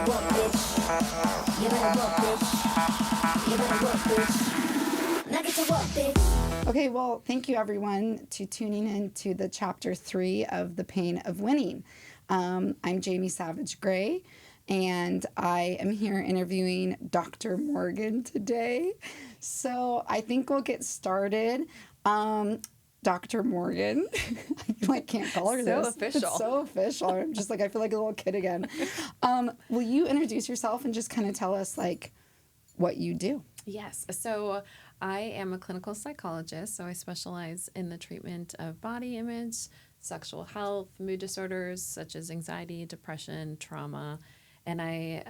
work, bitch. You better work, bitch. You better work, bitch. Now get to work, bitch. Okay, well, thank you everyone to tuning in to the chapter 3 of The Pain of Winning. I'm Jamie Savage Gray, and I am here interviewing Dr. Morgan today. So I think we'll get started. Dr. Morgan, I can't call her So this. official. It's so official. I'm just like, I feel like a little kid again. Will you introduce yourself and just kind of tell us like what you do? Yes. So I am a clinical psychologist. So I specialize in the treatment of body image, sexual health, mood disorders such as anxiety, depression, trauma. And I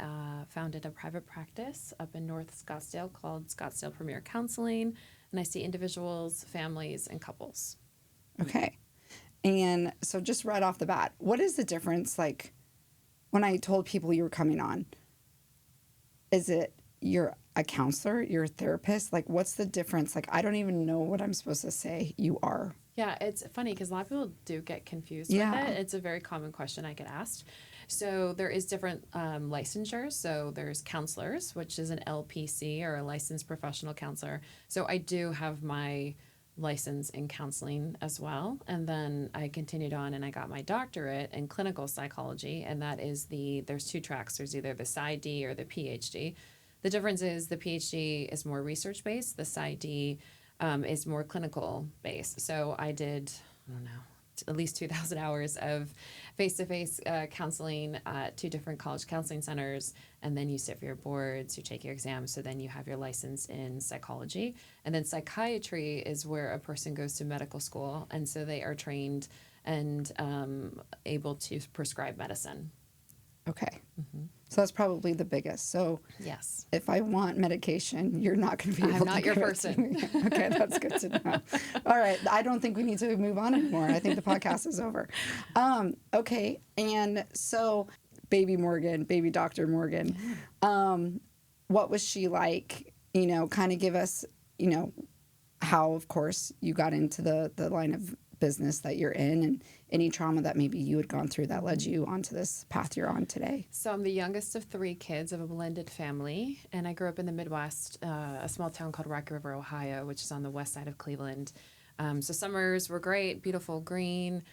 founded a private practice up in North Scottsdale called Scottsdale Premier Counseling. And I see individuals, families, and couples. Okay. And so just right off the bat, what is the difference? Like when I told people you were coming on, is it you're a counselor, you're a therapist? Like what's the difference? Like I don't even know what I'm supposed to say you are. Yeah, it's funny because a lot of people do get confused Yeah. with it. It's a very common question I get asked. So there is different licensures. So there's counselors, which is an LPC or a licensed professional counselor. So I do have my license in counseling as well. And then I continued on and I got my doctorate in clinical psychology. And that is there's 2 tracks. There's either the PsyD or the PhD. The difference is the PhD is more research-based. The PsyD is more clinical based. So I did, I don't know, at least 2,000 hours of face-to-face counseling at 2 different college counseling centers. And then you sit for your boards, you take your exams. So then you have your license in psychology. And then psychiatry is where a person goes to medical school. And so they are trained and able to prescribe medicine. Okay. Mm-hmm. So that's probably the biggest. So Yes. if I want medication, you're not going to be able I'm to not your give it person. to me. Okay, that's good to know. All right. I don't think we need to move on anymore. I think the podcast is over. Okay. And so baby Morgan, baby Dr. Morgan, what was she like? You know, kind of give us, you know, how, of course, you got into the line of business that you're in and any trauma that maybe you had gone through that led you onto this path you're on today. So I'm the youngest of 3 kids of a blended family, and I grew up in the Midwest, a small town called Rocky River, Ohio, which is on the west side of Cleveland. So summers were great, beautiful green,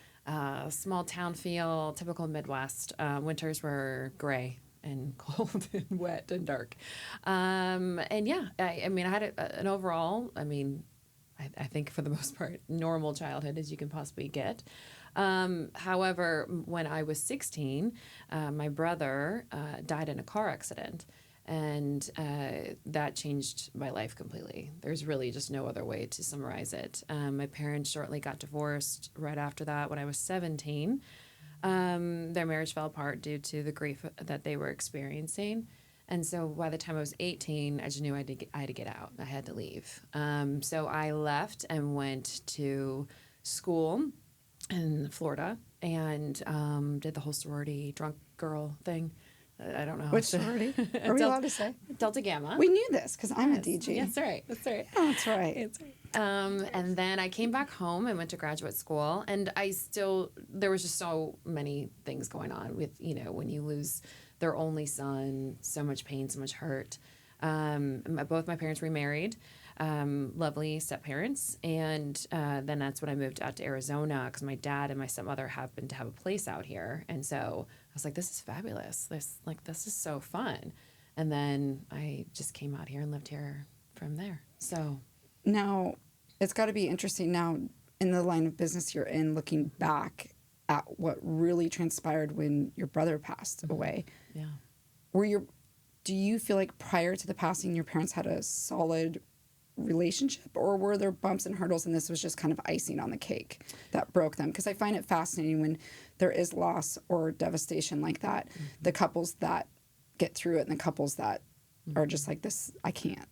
small town feel, typical Midwest. Winters were gray and cold and wet and dark. And yeah, I mean, I had an overall, I think for the most part, normal childhood as you can possibly get. However, when I was 16, my brother died in a car accident, and that changed my life completely. There's really just no other way to summarize it. My parents shortly got divorced right after that when I was 17. Their marriage fell apart due to the grief that they were experiencing. And so by the time I was 18, I just knew I had to get out. I had to leave. So I left and went to school in Florida and did the whole sorority drunk girl thing. I don't know. Which sorority? Are we allowed to say? Delta Gamma. We knew this because I'm a DG. Yes, that's right. That's right. Oh, that's right. It's and then I came back home and went to graduate school, and there was just so many things going on with, when you lose their only son, so much pain, so much hurt. Both my parents remarried, lovely step-parents, and then that's when I moved out to Arizona because my dad and my stepmother happened to have a place out here, and so I was like, this is fabulous. This is so fun. And then I just came out here and lived here from there. So now, it's got to be interesting now in the line of business you're in, looking back at what really transpired when your brother passed away. Yeah. Do you feel like prior to the passing, your parents had a solid relationship, or were there bumps and hurdles and this was just kind of icing on the cake that broke them? Because I find it fascinating when there is loss or devastation like that, the couples that get through it and the couples that are just like this, I can't.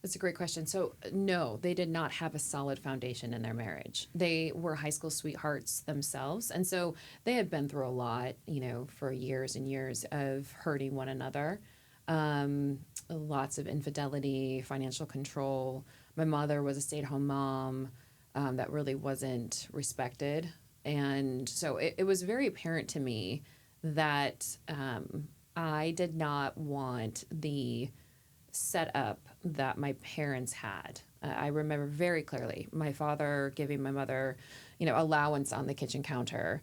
That's a great question. So, no, they did not have a solid foundation in their marriage. They were high school sweethearts themselves. And so they had been through a lot, for years and years of hurting one another. Lots of infidelity, financial control. My mother was a stay-at-home mom that really wasn't respected. And so it was very apparent to me that I did not want the setup that my parents had. I remember very clearly my father giving my mother, allowance on the kitchen counter,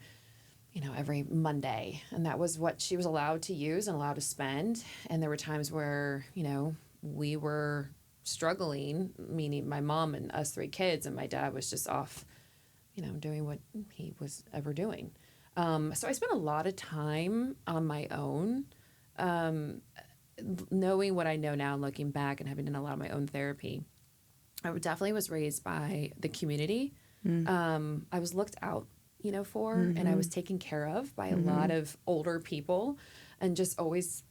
every Monday. And that was what she was allowed to use and allowed to spend. And there were times where, we were struggling, meaning my mom and us three kids, and my dad was just off, doing what he was ever doing. So I spent a lot of time on my own, knowing what I know now, looking back and having done a lot of my own therapy. I definitely was raised by the community. I was looked out, for, and I was taken care of by a lot of older people, and just always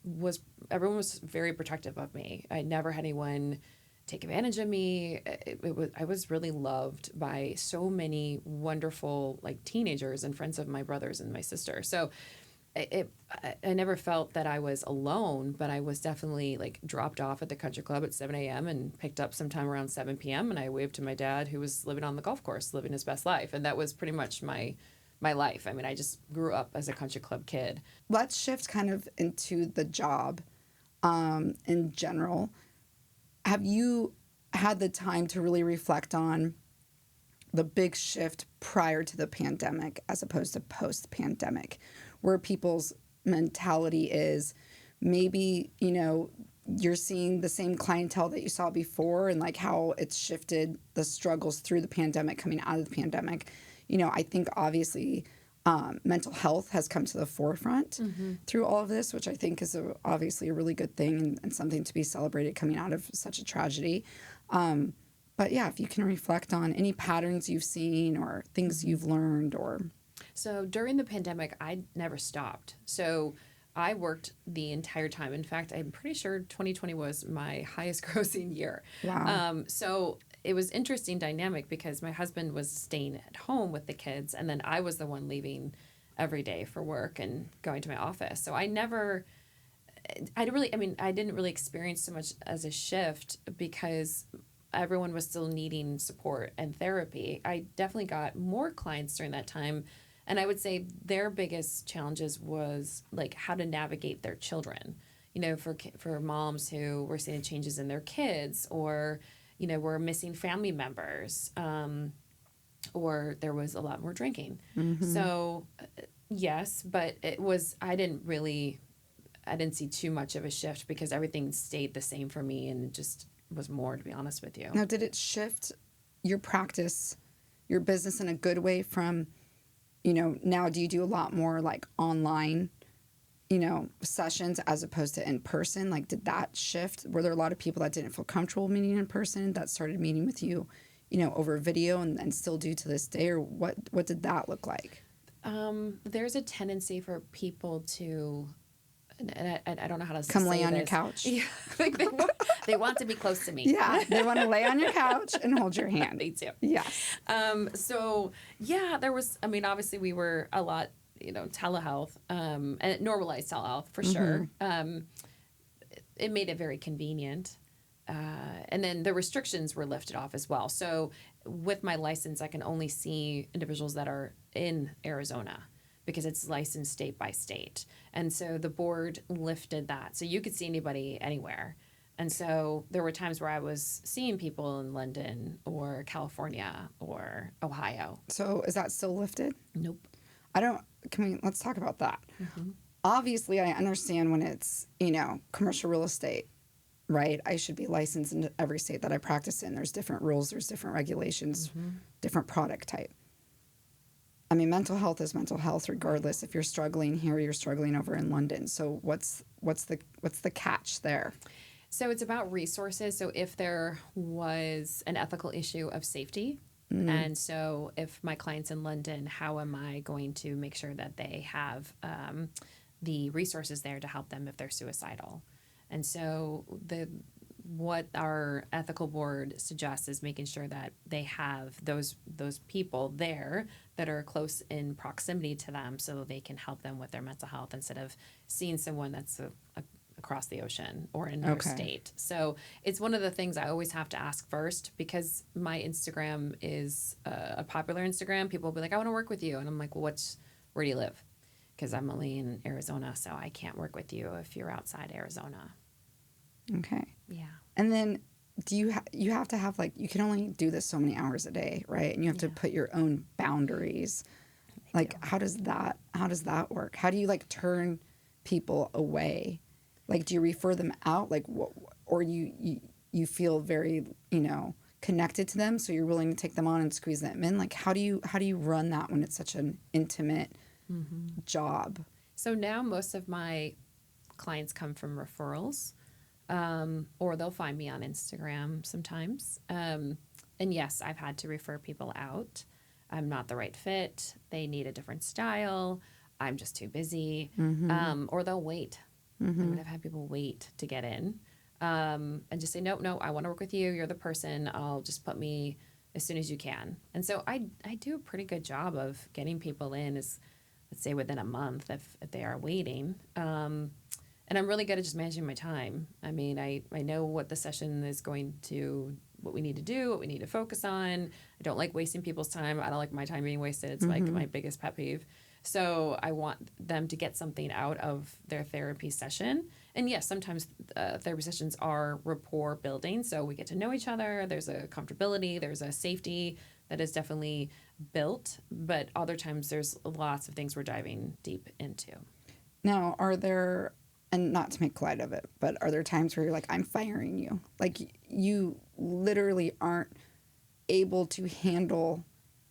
everyone was very protective of me. I never had anyone take advantage of me. I was really loved by so many wonderful teenagers and friends of my brothers and my sister. So I never felt that I was alone, but I was definitely dropped off at the country club at 7 a.m. and picked up sometime around 7 p.m. And I waved to my dad, who was living on the golf course, living his best life. And that was pretty much my life. I mean, I just grew up as a country club kid. Let's shift kind of into the job in general. Have you had the time to really reflect on the big shift prior to the pandemic as opposed to post-pandemic, where people's mentality is maybe, you're seeing the same clientele that you saw before and how it's shifted the struggles through the pandemic, coming out of the pandemic. I think obviously mental health has come to the forefront through all of this, which I think is obviously a really good thing and something to be celebrated coming out of such a tragedy. But yeah, if you can reflect on any patterns you've seen or things you've learned or... So during the pandemic, I never stopped. So I worked the entire time. In fact, I'm pretty sure 2020 was my highest grossing year. Wow. So it was interesting dynamic because my husband was staying at home with the kids, and then I was the one leaving every day for work and going to my office. So I didn't really experience so much as a shift because everyone was still needing support and therapy. I definitely got more clients during that time. And I would say their biggest challenges was how to navigate their children, for moms who were seeing changes in their kids or, were missing family members, or there was a lot more drinking. So yes, but I didn't see too much of a shift because everything stayed the same for me and it just was more, to be honest with you. Now, did it shift your practice, your business in a good way from, now do you do a lot more online, sessions as opposed to in person? Did that shift? Were there a lot of people that didn't feel comfortable meeting in person that started meeting with you, over video and still do to this day? Or what did that look like? There's a tendency for people to... And I don't know how to come say lay on this. your couch. Yeah, they want to be close to me. Yeah, they want to lay on your couch and hold your hand. Me too. Yes. So yeah, there was. Obviously we were a lot, telehealth, and it normalized telehealth for sure. It made it very convenient, and then the restrictions were lifted off as well. So with my license, I can only see individuals that are in Arizona, because it's licensed state by state. And so the board lifted that. So you could see anybody anywhere. And so there were times where I was seeing people in London or California or Ohio. So is that still lifted? Nope. Let's talk about that. Obviously, I understand when it's, commercial real estate, right? I should be licensed in every state that I practice in. There's different rules, there's different regulations, different product type. Mental health is mental health, regardless if you're struggling here, you're struggling over in London. So what's the catch there? So it's about resources. So if there was an ethical issue of safety, and so if my client's in London, how am I going to make sure that they have the resources there to help them if they're suicidal? And so what our ethical board suggests is making sure that they have those people there that are close in proximity to them so they can help them with their mental health instead of seeing someone that's across the ocean or in their state. So it's one of the things I always have to ask first, because my Instagram is a popular Instagram. People will be like, I want to work with you. And I'm like, well, where do you live? because I'm only in Arizona, so I can't work with you if you're outside Arizona. Okay. Yeah. And then do you have to have, like, you can only do this so many hours a day, right? And you have to put your own boundaries. Like, how does that work? How do you, like, turn people away? Like, do you refer them out? Like, or you feel very, connected to them, so you're willing to take them on and squeeze them in? Like, how do you run that when it's such an intimate job? So now most of my clients come from referrals, or they'll find me on Instagram sometimes. And yes, I've had to refer people out. I'm not the right fit. They need a different style. I'm just too busy. Or they'll wait. I mean, I've had people wait to get in, and just say, no, I want to work with you. You're the person. I'll just put me as soon as you can. And so I do a pretty good job of getting people in, as let's say within a month if they are waiting. And I'm really good at just managing my time. I mean, I know what the session is what we need to do, what we need to focus on. I don't like wasting people's time. I don't like my time being wasted. It's like my biggest pet peeve. So I want them to get something out of their therapy session. And yes, sometimes therapy sessions are rapport building. So we get to know each other. There's a comfortability. There's a safety that is definitely built. But other times there's lots of things we're diving deep into. Now, are there, and not to make light of it, but are there times where you're like, I'm firing you? Like, you literally aren't able to handle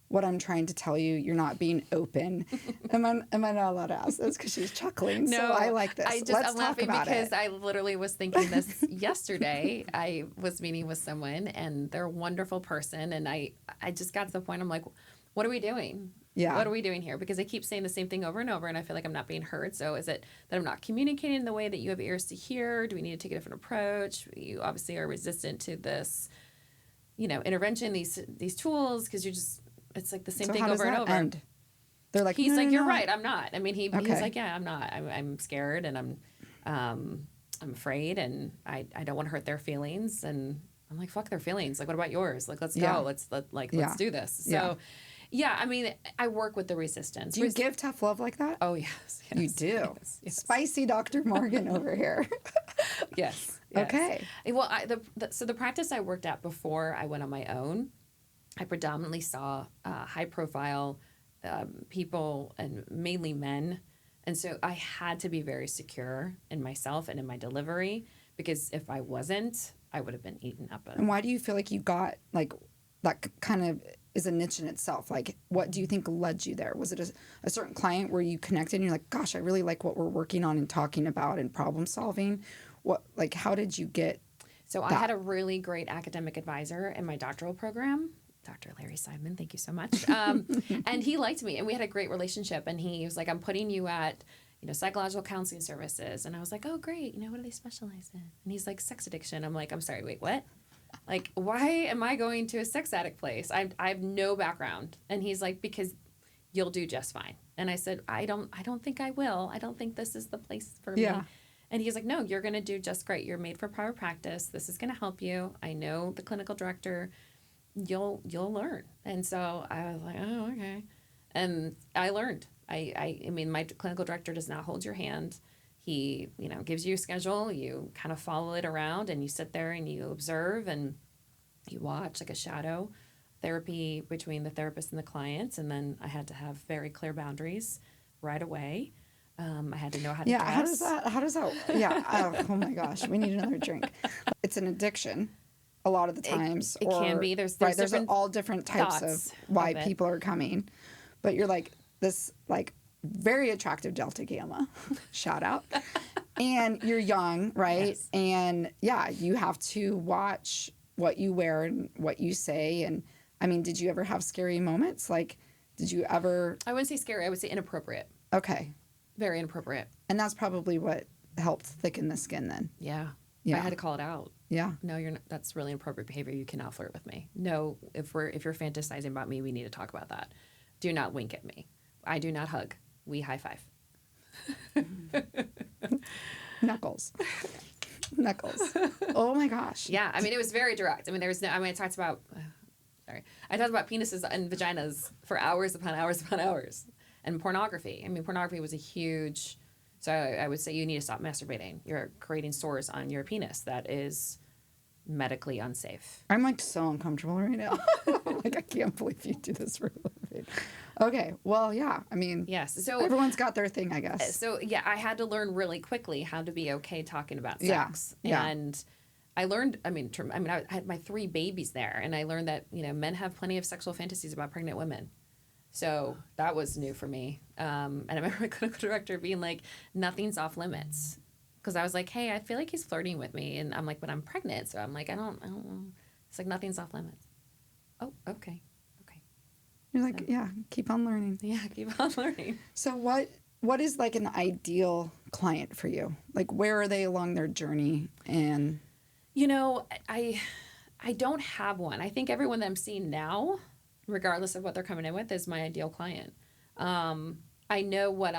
what I'm trying to tell you. You're not being open. Am I not allowed to ask this? Because she's chuckling. No, so I like this. I'm laughing because I literally was thinking this yesterday. I was meeting with someone and they're a wonderful person. And I just got to the point, I'm like, what are we doing? Yeah. What are we doing here? Because I keep saying the same thing over and over and I feel like I'm not being heard. So is it that I'm not communicating in the way that you have ears to hear? Do we need to take a different approach? You obviously are resistant to this, intervention, these tools, because it's like the same thing over and over. End? They're like, he's no, like, no, you're no. right. I'm not. I mean, he's Okay. like, yeah, I'm not. I'm scared and I'm afraid and I don't want to hurt their feelings. And I'm like, fuck their feelings. Like, what about yours? Like, let's go. Let's do this. So yeah, I mean, I work with the resistance. Do you give tough love like that? Oh, yes. You do. Yes. Spicy Dr. Morgan over here. Yes. Okay. Well, so the practice I worked at before I went on my own, I predominantly saw high profile people and mainly men. And so I had to be very secure in myself and in my delivery, because if I wasn't, I would have been eaten up. And why do you feel like you got, like, that kind of is a niche in itself? Like, what do you think led you there? Was it a certain client where you connected and you're like, gosh, I really like what we're working on and talking about and problem solving? How did you get So that? I had a really great academic advisor in my doctoral program, Dr. Larry Seidman, thank you so much. And he liked me and we had a great relationship. And he was like, I'm putting you at, psychological counseling services. And I was like, oh, great. What do they specialize in? And he's like, sex addiction. I'm like, I'm sorry, wait, what? Like, why am I going to a sex addict place? I have no background. And he's like, because you'll do just fine. And I said, I don't think I will. I don't think this is the place for me. And he's like, no, you're going to do just great. You're made for private practice. This is going to help you. I know the clinical director. You'll learn. And so I was like, oh, okay. And I learned. I mean, my clinical director does not hold your hand. He, gives you a schedule. You kind of follow it around and you sit there and you observe and you watch, like a shadow therapy between the therapist and the clients. And then I had to have very clear boundaries right away. I had to know how to dress. How does that, yeah. Oh my gosh, we need another drink. It's an addiction a lot of the times. It can be. There's all different types of why people are coming. But you're like this, like, very attractive Delta Gamma, shout out. And you're young, right? Yes. And yeah, you have to watch what you wear and what you say. And I mean, did you ever have scary moments? Like, did you ever? I wouldn't say scary. I would say inappropriate. Okay. Very inappropriate. And that's probably what helped thicken the skin then. Yeah. Yeah. I had to call it out. Yeah. No, you're not. That's really inappropriate behavior. You cannot flirt with me. No, if you're fantasizing about me, we need to talk about that. Do not wink at me. I do not hug. We high five. Knuckles. Oh my gosh. Yeah. I mean, it was very direct. I mean, I talked about, I talked about penises and vaginas for hours upon hours upon hours. And pornography. I mean, pornography was a huge. So I would say you need to stop masturbating. You're creating sores on your penis. That is medically unsafe. I'm like so uncomfortable right now. Like I can't believe you do this for a living. Okay, well, yeah. I mean, Yes. So everyone's got their thing, I guess. So yeah, I had to learn really quickly how to be okay talking about Yeah, sex. yeah. And I learned. I had my 3 babies there, and I learned that men have plenty of sexual fantasies about pregnant women. So that was new for me. And I remember my clinical director being like, "Nothing's off limits," because I was like, "Hey, I feel like he's flirting with me," and I'm like, "But I'm pregnant," so I'm like, "I don't know." It's like nothing's off limits. Oh, okay. You're like, yeah, keep on learning. Yeah, keep on learning. So what is like an ideal client for you? Like where are they along their journey? And I don't have one. I think everyone that I'm seeing now, regardless of what they're coming in with, is my ideal client. I know what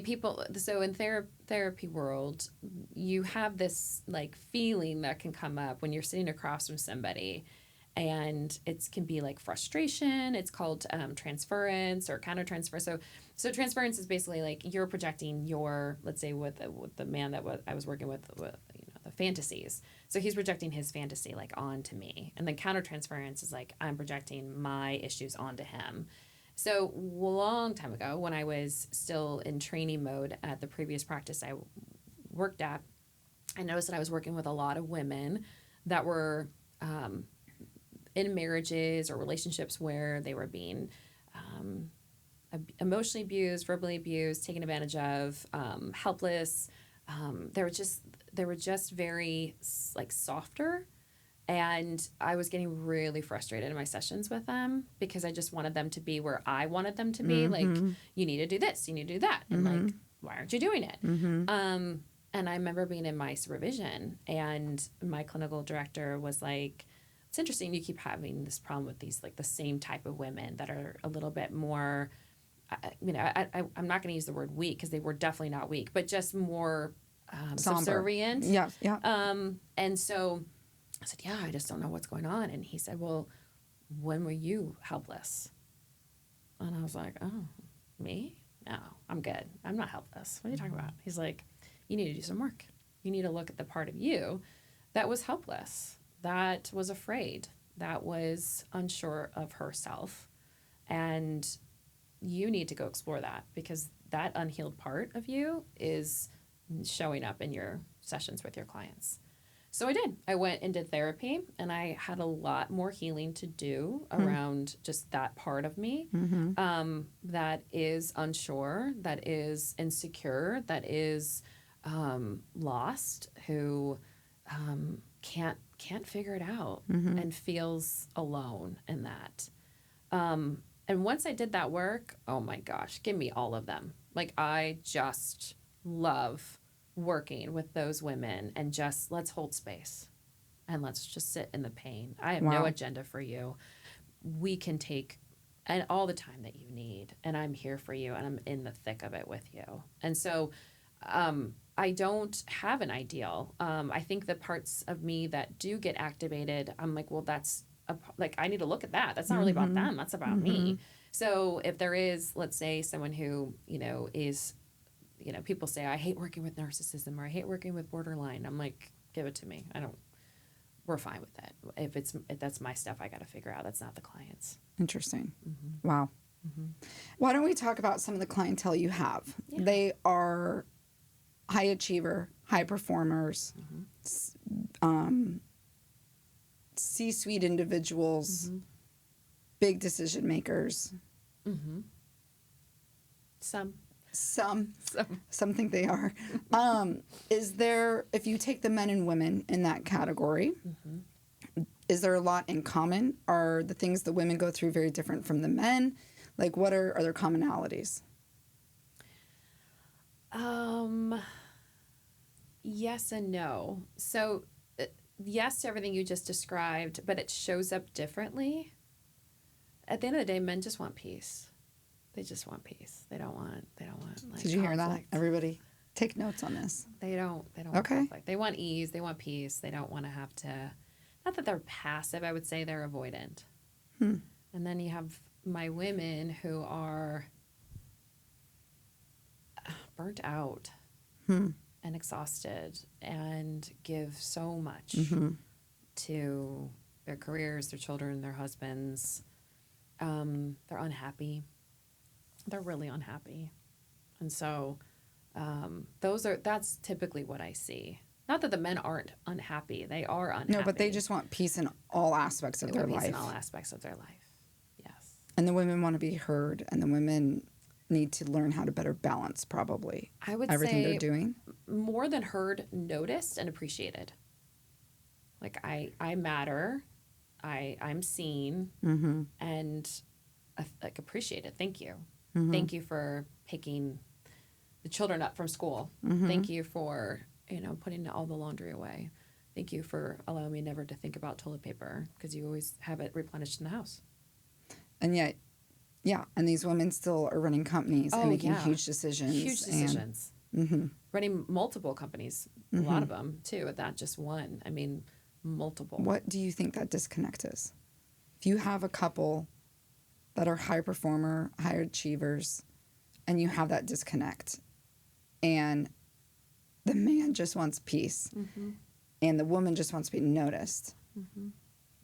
people. So in therapy world, you have this like feeling that can come up when you're sitting across from somebody, and it can be like frustration. It's called transference or countertransfer. So transference is basically like you're projecting your, let's say with the man that I was working with the fantasies. So he's projecting his fantasy like onto me, and then countertransference is like I'm projecting my issues onto him. So a long time ago, when I was still in training mode at the previous practice I worked at, I noticed that I was working with a lot of women that were in marriages or relationships where they were being emotionally abused, verbally abused, taken advantage of, helpless. They were just very like softer, and I was getting really frustrated in my sessions with them because I just wanted them to be where I wanted them to be. Like, you need to do this, you need to do that, and like, why aren't you doing it? And I remember being in my supervision, and my clinical director was like, "It's interesting you keep having this problem with these like the same type of women that are a little bit more." I'm not going to use the word weak because they were definitely not weak, but just more subservient. Yeah. And so I said, "Yeah, I just don't know what's going on." And he said, "Well, when were you helpless?" And I was like, "Oh, me? No, I'm good. I'm not helpless. What are you talking about?" He's like, "You need to do some work. You need to look at the part of you that was helpless, that was afraid, that was unsure of herself. And you need to go explore that because that unhealed part of you is showing up in your sessions with your clients." So I did. I went and did therapy, and I had a lot more healing to do around just that part of me that is unsure, that is insecure, that is lost, who can't figure it out and feels alone in that. And once I did that work, oh my gosh, give me all of them. Like, I just love working with those women and just let's hold space and let's just sit in the pain. I have no agenda for you. We can take and all the time that you need, and I'm here for you, and I'm in the thick of it with you. And so I don't have an ideal. I think the parts of me that do get activated, I'm like, well, that's like I need to look at that. That's not really about them. That's about me. So if there is, let's say, someone who is, people say I hate working with narcissism or I hate working with borderline. I'm like, give it to me. We're fine with that. If that's my stuff, I got to figure out. That's not the client's. Interesting. Wow. Why don't we talk about some of the clientele you have? Yeah. They are high achiever, high performers, C-suite individuals, big decision makers. Some think they are. Is there, if you take the men and women in that category, is there a lot in common? Are the things the women go through very different from the men? Like, what are there commonalities? Yes and no. So, yes to everything you just described, but it shows up differently. At the end of the day, men just want peace. They just want peace. They don't want like. Did you hear that? conflict. Everybody, take notes on this. They don't want conflict. They want ease. They want peace. They don't want to have to. Not that they're passive. I would say they're avoidant. And then you have my women who are burnt out and exhausted and give so much to their careers, their children, their husbands. They're unhappy. They're really unhappy. And so that's typically what I see. Not that the men aren't unhappy. They are unhappy. No, but they just want peace in all aspects of their life. Peace in all aspects of their life. Yes. And the women want to be heard, and the women need to learn how to better balance probably I would everything say they're doing. More than heard, noticed and appreciated. Like I matter. I'm seen and like appreciated. Thank you. Thank you for picking the children up from school. Thank you for, putting all the laundry away. Thank you for allowing me never to think about toilet paper because you always have it replenished in the house. And yet, yeah, and these women still are running companies and making huge decisions. Huge decisions. Running multiple companies, a lot of them too, not just one. I mean, multiple. What do you think that disconnect is? If you have a couple that are high performer, high achievers, and you have that disconnect, and the man just wants peace, and the woman just wants to be noticed,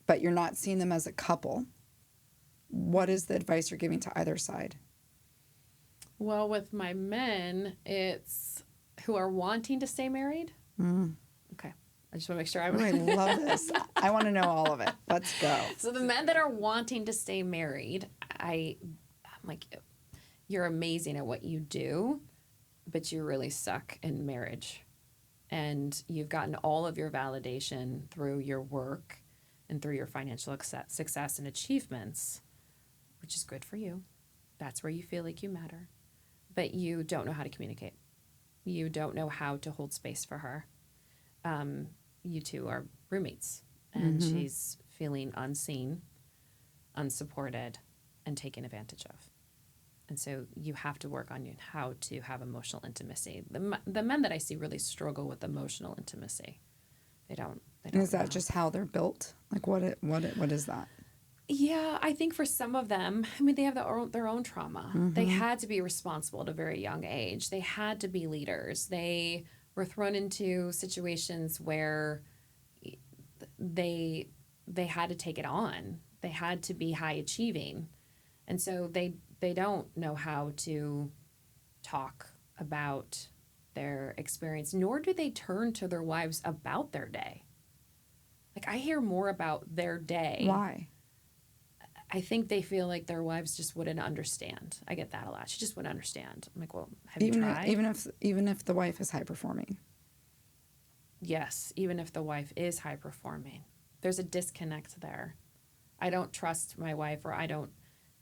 but you're not seeing them as a couple, what is the advice you're giving to either side? Well, with my men, it's who are wanting to stay married. Okay. I just want to make sure I love this. I want to know all of it. Let's go. So the men that are wanting to stay married, I'm like, you're amazing at what you do, but you really suck in marriage. And you've gotten all of your validation through your work and through your financial success and achievements, which is good for you. That's where you feel like you matter. But you don't know how to communicate. You don't know how to hold space for her. You two are roommates, and she's feeling unseen, unsupported, and taken advantage of. And so you have to work on how to have emotional intimacy. The men that I see really struggle with emotional intimacy. They don't. And is that just how they're built? Like what is that? Yeah, I think for some of them, I mean, they have their own trauma. They had to be responsible at a very young age. They had to be leaders. They were thrown into situations where they had to take it on. They had to be high achieving. And so they don't know how to talk about their experience, nor do they turn to their wives about their day. Like, I hear more about their day. Why? I think they feel like their wives just wouldn't understand. I get that a lot. She just wouldn't understand. I'm like, well, have you tried? Even if the wife is high performing. Yes, even if the wife is high performing. There's a disconnect there. I don't trust my wife, or I don't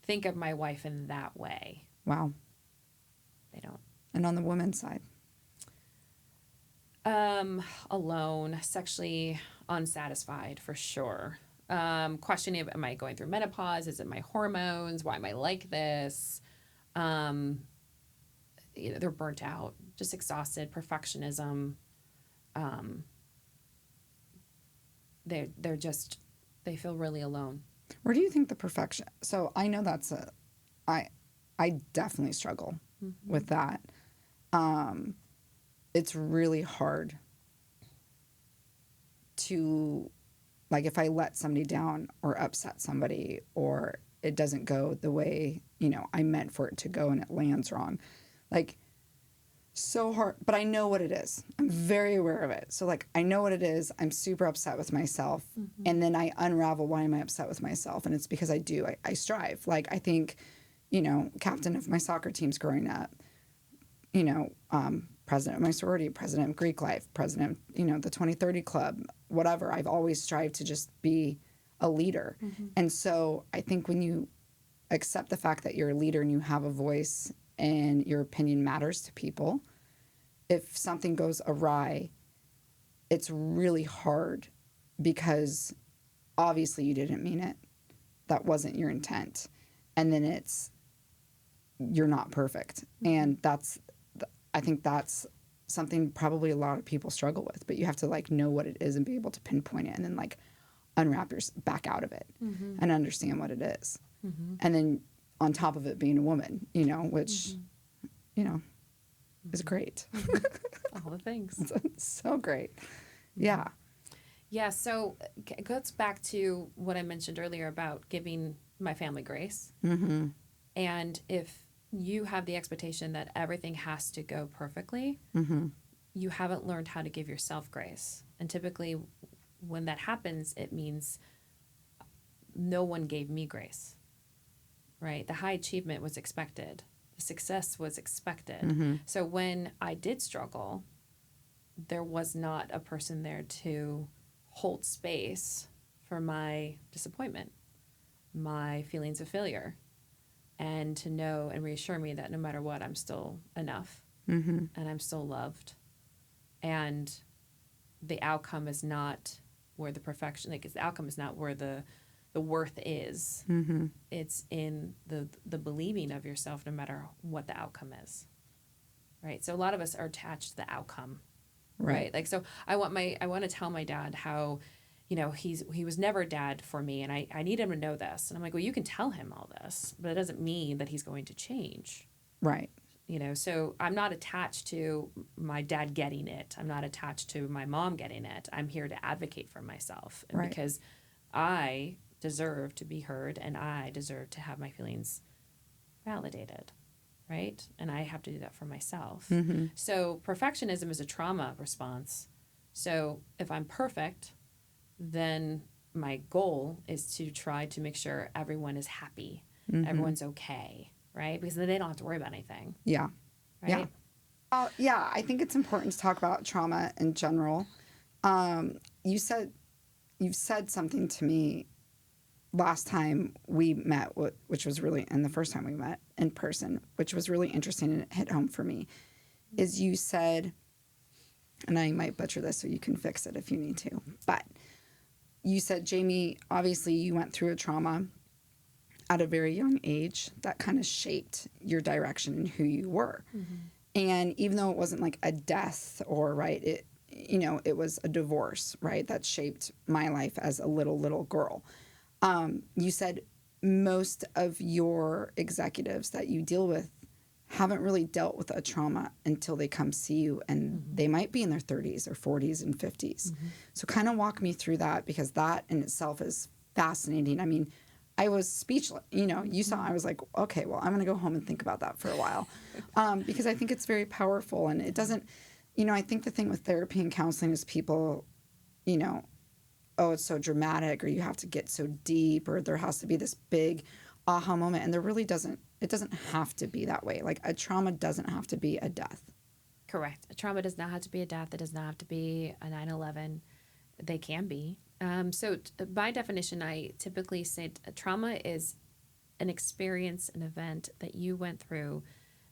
think of my wife in that way. Wow. They don't. And on the woman's side? Alone, sexually unsatisfied for sure. Questioning, am I going through menopause? Is it my hormones? Why am I like this? They're burnt out, just exhausted, perfectionism. They feel really alone. Where do you think the perfection? So I know I definitely struggle with that. It's really hard to, like, if I let somebody down or upset somebody, or it doesn't go the way, I meant for it to go and it lands wrong. Like, so hard, but I know what it is. I'm very aware of it. So, like, I know what it is. I'm super upset with myself. And then I unravel, why am I upset with myself? And it's because I strive. Like, I think, captain of my soccer teams growing up, president of my sorority, president of Greek life, president of, the 2030 club, whatever. I've always strived to just be a leader. And so I think when you accept the fact that you're a leader and you have a voice and your opinion matters to people, if something goes awry, it's really hard because obviously you didn't mean it. That wasn't your intent. And then you're not perfect. And I think that's something probably a lot of people struggle with, but you have to know what it is and be able to pinpoint it and then unwrap your back out of it and understand what it is. and then on top of it being a woman, which, is great. All the things. So great. Yeah. Yeah, so it goes back to what I mentioned earlier about giving my family grace. Mm-hmm. And if you have the expectation that everything has to go perfectly, Mm-hmm. you haven't learned how to give yourself grace. And typically, when that happens, it means no one gave me grace, right? The high achievement was expected, the success was expected. Mm-hmm. So when I did struggle, there was not a person there to hold space for my disappointment, my feelings of failure, and to know and reassure me that no matter what, I'm still enough Mm-hmm. and I'm still loved. And the outcome is not where the perfection, like the outcome is not where the worth is. Mm-hmm. It's in the believing of yourself, no matter what the outcome is. Right. So a lot of us are attached to the outcome. Right. Like, so I want to tell my dad how, he was never a dad for me, and I need him to know this. And I'm like, well, you can tell him all this, but it doesn't mean that he's going to change. Right. So I'm not attached to my dad getting it. I'm not attached to my mom getting it. I'm here to advocate for myself. And Right. because I deserve to be heard and I deserve to have my feelings validated. Right? And I have to do that for myself. Mm-hmm. So perfectionism is a trauma response. So if I'm perfect, then my goal is to try to make sure everyone is happy, Mm-hmm. everyone's okay, right? Because then they don't have to worry about anything. Yeah. Right? Yeah. I think it's important to talk about trauma in general. You've said something to me last time we met, which was really, and the first time we met in person, which was really interesting and it hit home for me, is you said, and I might butcher this so you can fix it if you need to, but you said, Jamie, obviously you went through a trauma at a very young age that kind of shaped your direction and who you were. Mm-hmm. And even though it wasn't like a death or, right, it was a divorce, right, that shaped my life as a little girl. You said most of your executives that you deal with haven't really dealt with a trauma until they come see you, and Mm-hmm. they might be in their 30s or 40s and 50s. Mm-hmm. So kind of walk me through that, because that in itself is fascinating. I mean, I was speechless. You saw, I was like, okay, well, I'm going to go home and think about that for a while, because I think it's very powerful. And it doesn't, I think the thing with therapy and counseling is people, oh, it's so dramatic, or you have to get so deep, or there has to be this big aha moment. And it doesn't have to be that way. Like, a trauma doesn't have to be a death. Correct. A trauma does not have to be a death. It does not have to be a 9/11. They can be. So by definition, I typically say a trauma is an experience, an event that you went through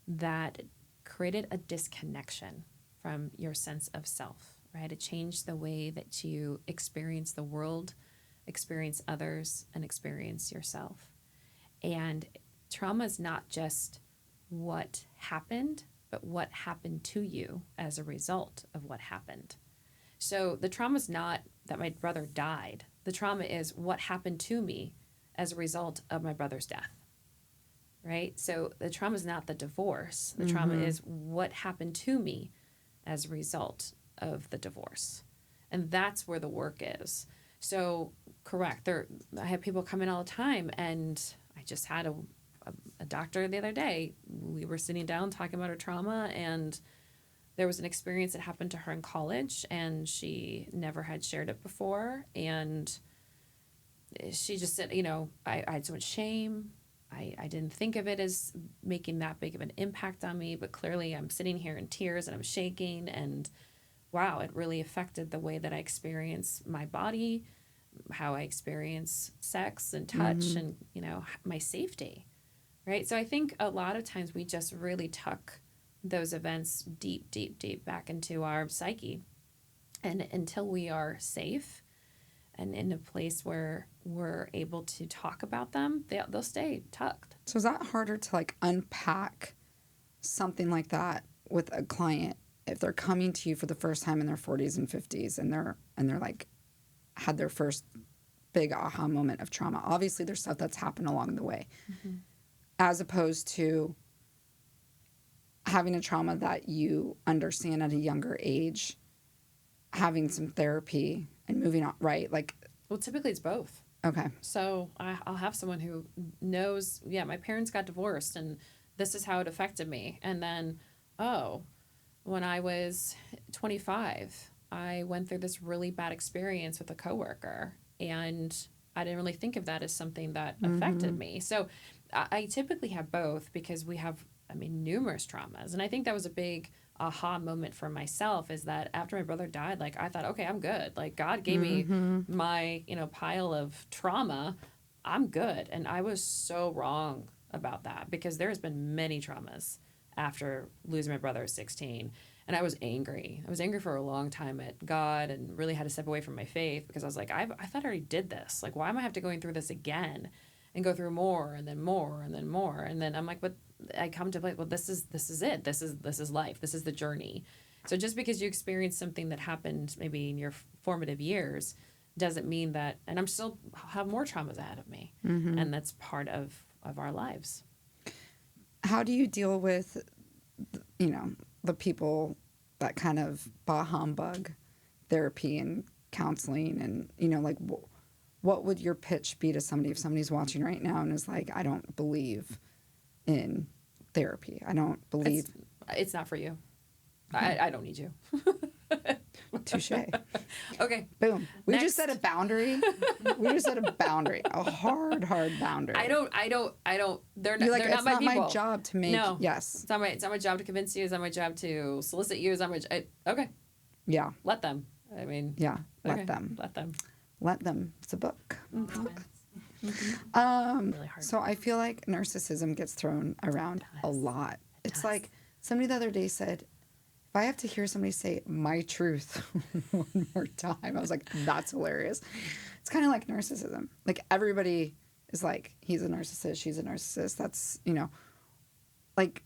that created a disconnection from your sense of self, right? It changed the way that you experience the world, experience others, and experience yourself. And trauma is not just what happened, but what happened to you as a result of what happened. So the trauma is not that my brother died. The trauma is what happened to me as a result of my brother's death, right? So the trauma is not the divorce. The trauma is what happened to me as a result of the divorce. And that's where the work is. So correct. I have people come in all the time, and I just had a doctor the other day. We were sitting down talking about her trauma, and there was an experience that happened to her in college, and she never had shared it before. And she just said, I had so much shame. I didn't think of it as making that big of an impact on me, but clearly I'm sitting here in tears and I'm shaking, and wow, it really affected the way that I experience my body, how I experience sex and touch, and, my safety, right? So I think a lot of times we just really tuck those events deep, deep, deep back into our psyche. And until we are safe and in a place where we're able to talk about them, they'll stay tucked. So is that harder to like unpack something like that with a client if they're coming to you for the first time in their 40s and 50s, and they're like had their first big aha moment of trauma. Obviously, there's stuff that's happened along the way, as opposed to having a trauma that you understand at a younger age, having some therapy and moving on, right? Like, Well, typically it's both. okay. So I'll have someone who knows, yeah, my parents got divorced and this is how it affected me. And then, oh, when I was 25, I went through this really bad experience with a coworker, and I didn't really think of that as something that affected me. So I typically have both because we have, I mean, numerous traumas. And I think that was a big aha moment for myself, is that after my brother died, like I thought, okay, I'm good. Like God gave me my, pile of trauma. I'm good. And I was so wrong about that, because there's been many traumas after losing my brother at 16. And I was angry. I was angry for a long time at God, and really had to step away from my faith, because I was like, I thought I already did this. Like, why am I have to going through this again and go through more and then more and then more? And then I'm like, but I come to like, well, this is it. This is life. This is the journey. So just because you experience something that happened maybe in your formative years doesn't mean that, and I'm still have more traumas ahead of me. And that's part of our lives. How do you deal with, the people that kind of bah humbug therapy and counseling, and, like, what would your pitch be to somebody if somebody's watching right now and is like, I don't believe in therapy. I don't believe. It's not for you. I don't need you. Touche. Okay. Boom. We Next. just set a boundary. A hard boundary. I don't. They're not. You're like, they're it's not my people. my job to make. No. Yes. It's not my job to convince you. It's not my job to solicit you. It's not my. Okay. Yeah. Let them. I mean. Yeah. Okay. Let them. Let them. It's a book. Really hard. So I feel like narcissism gets thrown around a lot. It's like somebody the other day said, if I have to hear somebody say my truth one more time, I was like, that's hilarious. It's kind of like narcissism. Like, everybody is like, he's a narcissist, she's a narcissist. That's, like,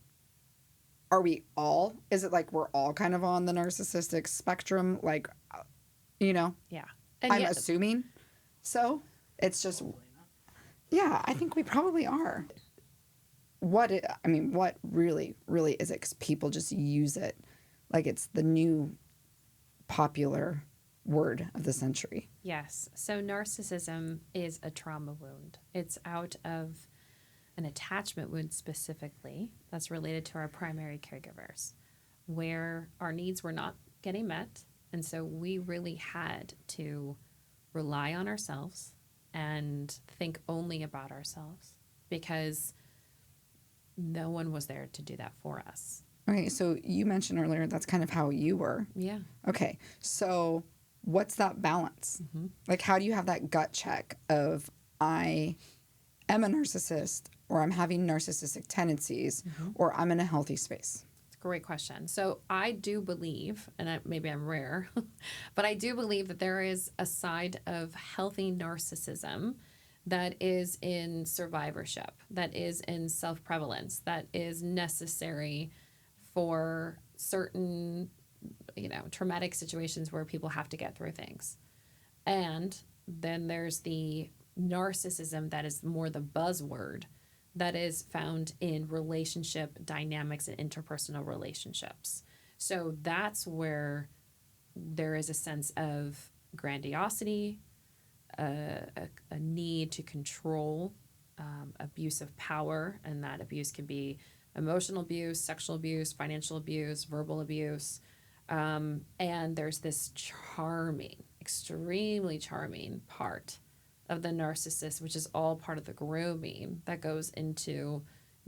are we all? Is it like we're all kind of on the narcissistic spectrum? Like, Yeah. And I'm assuming so. It's just, yeah, I think we probably are. What really is it? 'Cause people just use it like it's the new popular word of the century. Yes. So narcissism is a trauma wound. It's out of an attachment wound specifically that's related to our primary caregivers, where our needs were not getting met. And so we really had to rely on ourselves and think only about ourselves, because no one was there to do that for us. Okay, so you mentioned earlier that's kind of how you were. Yeah. Okay, so what's that balance? Like, how do you have that gut check of, I am a narcissist, or I'm having narcissistic tendencies, or I'm in a healthy space? It's a great question. So I do believe, and maybe I'm rare, but I do believe that there is a side of healthy narcissism that is in survivorship, that is in self-prevalence, that is necessary for certain, traumatic situations where people have to get through things. And then there's the narcissism that is more the buzzword that is found in relationship dynamics and interpersonal relationships. So that's where there is a sense of grandiosity, a need to control, abuse of power, and that abuse can be emotional abuse, sexual abuse, financial abuse, verbal abuse. And there's this charming, extremely charming part of the narcissist, which is all part of the grooming that goes into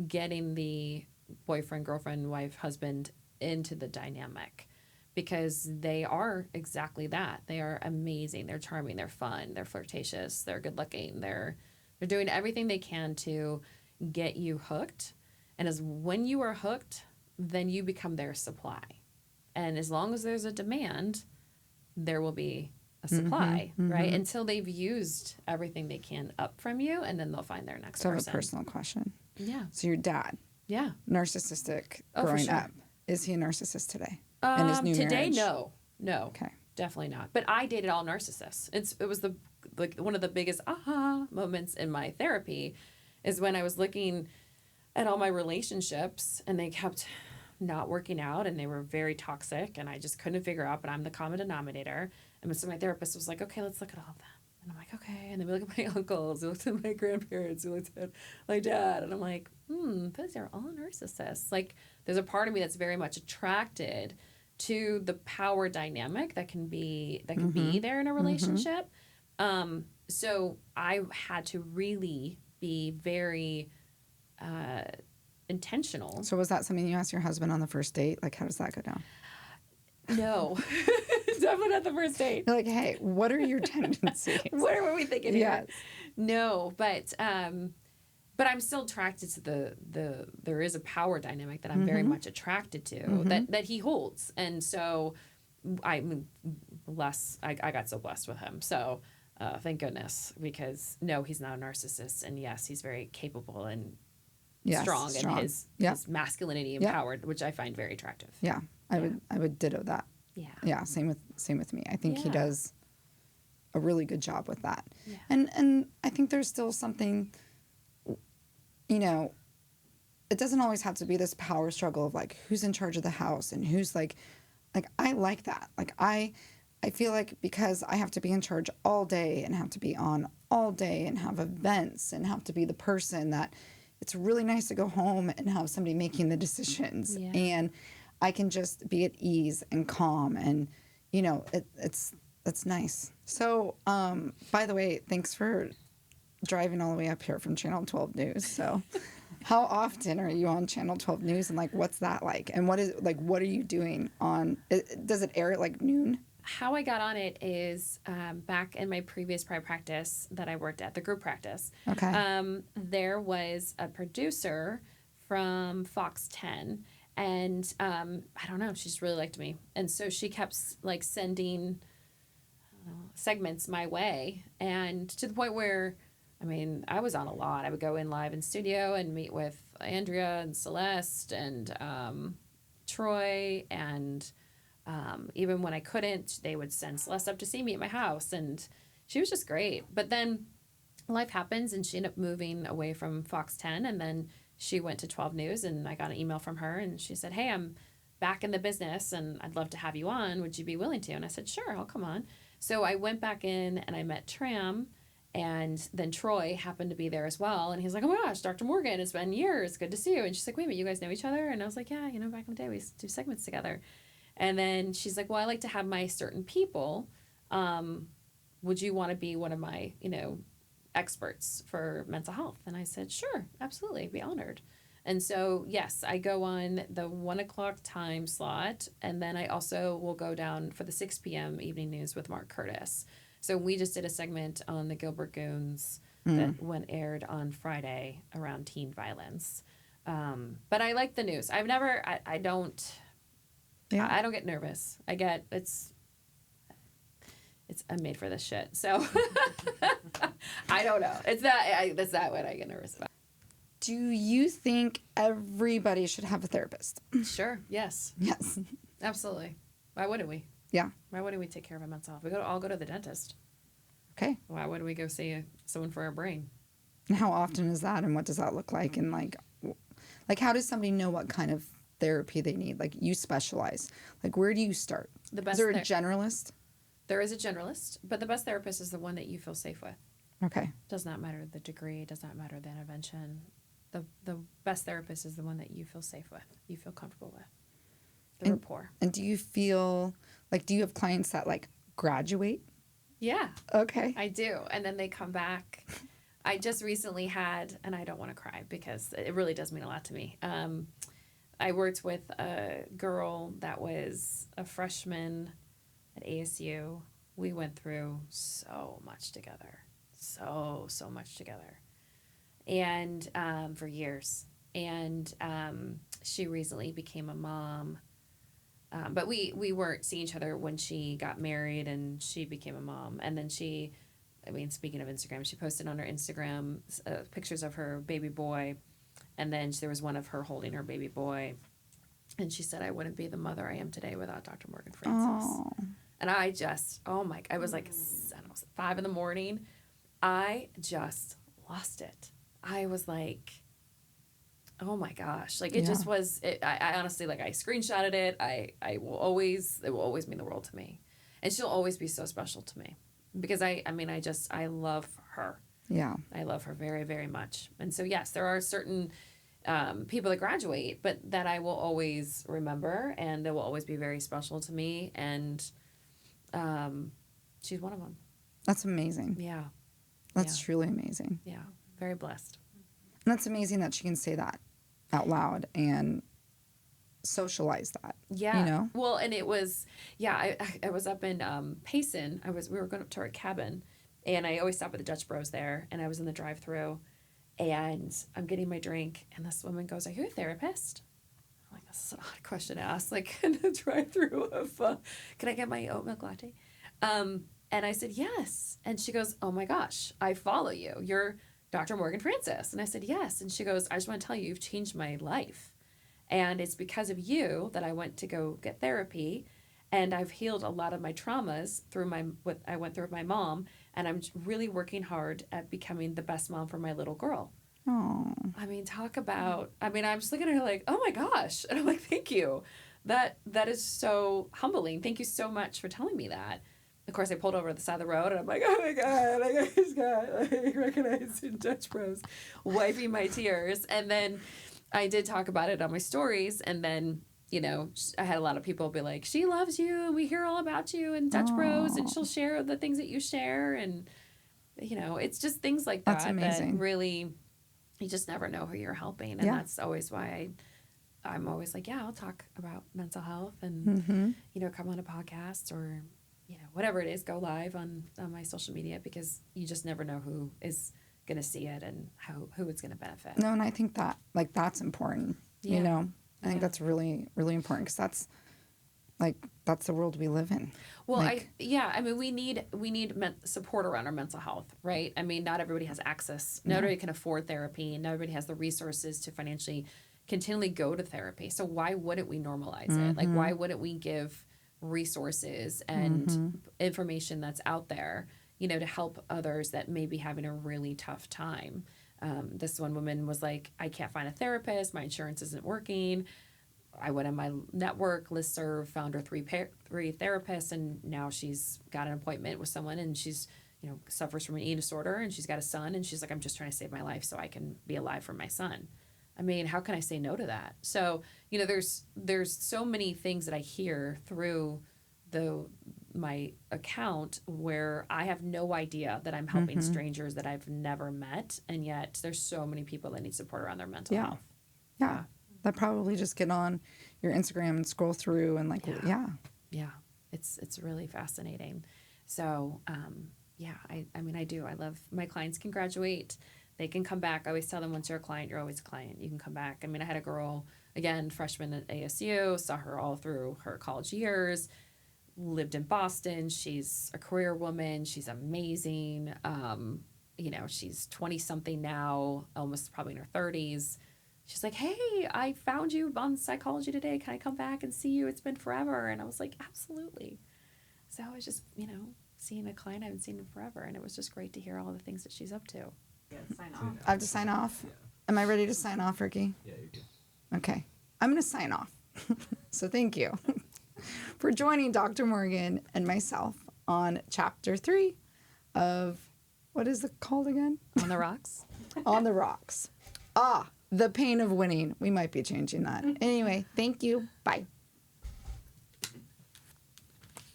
getting the boyfriend, girlfriend, wife, husband into the dynamic, because they are exactly that. They are amazing. They're charming. They're fun. They're flirtatious. They're good looking. They're doing everything they can to get you hooked. And when you are hooked, then you become their supply. And as long as there's a demand, there will be a supply, right? Until they've used everything they can up from you, and then they'll find their next person. So I have a personal question. Yeah. So your dad, Yeah. narcissistic Oh, for growing sure. up, is he a narcissist today? In his new Today, marriage? no, Okay. definitely not. But I dated all narcissists. It was the like one of the biggest aha moments in my therapy is when I was looking at all my relationships and they kept not working out and they were very toxic and I just couldn't figure out, but I'm the common denominator. And so my therapist was like, okay, let's look at all of them. And I'm like, okay. And then we look at my uncles, we looked at my grandparents, we looked at my dad. And I'm like, those are all narcissists. Like, there's a part of me that's very much attracted to the power dynamic that can be there in a relationship. So I had to really be very intentional. So was that something you asked your husband on the first date? Like, how does that go down? No, definitely not the first date. You're like, hey, what are your tendencies? What were we thinking Yes. here? No, but I'm still attracted to there is a power dynamic that I'm very much attracted to that he holds. And so I got so blessed with him. So thank goodness, because no, he's not a narcissist. And yes, he's very capable and strong in his masculinity and power, which I find very attractive. Yeah. I would ditto that. Yeah. Yeah. Same with me. I think he does a really good job with that. Yeah. And I think there's still something, you know, it doesn't always have to be this power struggle of like who's in charge of the house and who's like I like that. Like I feel like because I have to be in charge all day and have to be on all day and have events and have to be the person that it's really nice to go home and have somebody making the decisions. Yeah. And I can just be at ease and calm and, you know, it's nice. So, by the way, thanks for driving all the way up here from Channel 12 News. So how often are you on Channel 12 News and like, what's that like? And what are you doing on, does it air at like noon? How I got on it is back in my previous private practice that I worked at, the group practice. Okay. There was a producer from Fox 10, and I don't know, she just really liked me, and so she kept like sending segments my way, and to the point where, I mean, I was on a lot. I would go in live in studio and meet with Andrea and Celeste and Troy, and even when I couldn't, they would send Celeste up to see me at my house, and she was just great. But then life happens, and she ended up moving away from Fox 10, and then she went to 12 News, and I got an email from her, and she said, hey, I'm back in the business, and I'd love to have you on. Would you be willing to? And I said, sure, I'll come on. So I went back in, and I met Tram, and then Troy happened to be there as well, and he's like, oh my gosh, Dr. Morgan, it's been years, good to see you. And she's like, wait a minute, you guys know each other? And I was like, yeah, back in the day, we used to do segments together. And then she's like, well, I like to have my certain people. Would you want to be one of my, experts for mental health? And I said, sure, absolutely, be honored. And so, yes, I go on the 1:00 time slot, and then I also will go down for the 6 p.m. evening news with Mark Curtis. So we just did a segment on the Gilbert Goons that went aired on Friday around teen violence. But I like the news. I don't get nervous. I'm made for this shit. So I don't know. That's not what I get nervous about. Do you think everybody should have a therapist? Sure. Yes. Yes. Absolutely. Why wouldn't we? Yeah. Why wouldn't we take care of our mental health? We all go to the dentist. Okay. Why wouldn't we go see someone for our brain? And how often is that, and what does that look like? And like how does somebody know what kind of therapy they need? Like, you specialize. Like, where do you start? Is there a generalist? There is a generalist, but the best therapist is the one that you feel safe with. Okay. Does not matter the degree, does not matter the intervention. The best therapist is the one that you feel safe with, you feel comfortable with. The rapport. And do you feel like, do you have clients that like graduate? Yeah. Okay. I do. And then they come back. I just recently had, and I don't want to cry because it really does mean a lot to me. I worked with a girl that was a freshman at ASU. We went through so much together. So much together. And for years. And she recently became a mom. But we weren't seeing each other when she got married and she became a mom. And then speaking of Instagram, she posted on her Instagram pictures of her baby boy. And then there was one of her holding her baby boy. And she said, I wouldn't be the mother I am today without Dr. Morgan Francis. Oh. And I just, I was like, 5 in the morning. I just lost it. I was like, oh my gosh. Like it just was, I honestly, like I screenshotted it. It will always mean the world to me. And she'll always be so special to me because I love her. Yeah. I love her very, very much. And so, yes, there are certain people that graduate, but that I will always remember and they will always be very special to me. And she's one of them. That's amazing. Yeah. That's truly amazing. Yeah. Very blessed. And that's amazing that she can say that out loud and socialize that. Yeah. You know? Well, and it was, I was up in Payson. We were going up to our cabin and I always stop at the Dutch Bros there. And I was in the drive-thru and I'm getting my drink. And this woman goes, "Are you a therapist?" I'm like, this is an odd question to ask. Like in the drive-thru of, can I get my oat milk latte? And I said, yes. And she goes, "Oh my gosh, I follow you. You're Dr. Morgan Francis." And I said, yes. And she goes, "I just want to tell you, you've changed my life. And it's because of you that I went to go get therapy. And I've healed a lot of my traumas through what I went through with my mom. And I'm really working hard at becoming the best mom for my little girl." Oh. I mean, talk about, I'm just looking at her like, oh my gosh. And I'm like, thank you. That is so humbling. Thank you so much for telling me that. Of course, I pulled over to the side of the road and I'm like, oh my God, I just got recognized in Dutch Bros, wiping my tears. And then I did talk about it on my stories. And then, I had a lot of people be like, "She loves you. And we hear all about you in Dutch Bros. And she'll share the things that you share." And, it's just things like that. That's amazing. That really, you just never know who you're helping. And that's always why I'm always like, yeah, I'll talk about mental health and, come on a podcast or, whatever it is, go live on my social media because you just never know who is going to see it and who it's going to benefit. No, and I think that, that's important, I think that's really, really important because that's the world we live in. Well, we need support around our mental health, right? I mean, not everybody has access. Not everybody can afford therapy. Not everybody has the resources to financially continually go to therapy. So why wouldn't we normalize it? Like, why wouldn't we give resources and information that's out there, to help others that may be having a really tough time? This one woman was like, "I can't find a therapist. My insurance isn't working." I went on my network listserv, found her three therapists, and now she's got an appointment with someone, and she's, suffers from an eating disorder, and she's got a son, and she's like, "I'm just trying to save my life so I can be alive for my son." I mean, how can I say no to that? So, there's so many things that I hear through my account where I have no idea that I'm helping strangers that I've never met, and yet there's so many people that need support around their mental health. Yeah. That probably just get on your Instagram and scroll through and it's really fascinating. So I do. I love my clients can graduate. They can come back. I always tell them, once you're a client, you're always a client. You can come back. I mean, I had a girl, again, freshman at ASU, saw her all through her college years, lived in Boston. She's a career woman. She's amazing. She's 20 something now, almost probably in her 30s. She's like, "Hey, I found you on Psychology Today. Can I come back and see you? It's been forever." And I was like, absolutely. So I was just, seeing a client I haven't seen in forever. And it was just great to hear all the things that she's up to. Yeah, sign off. I have to sign off? Yeah. Am I ready to sign off, Ricky? Yeah, you do. Okay. I'm going to sign off. So thank you for joining Dr. Morgan and myself on Chapter 3 of, what is it called again? On the Rocks. On the Rocks. The Pain of Winning. We might be changing that. Anyway, thank you. Bye.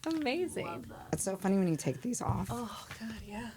Amazing. It's so funny when you take these off. Oh, God, yeah.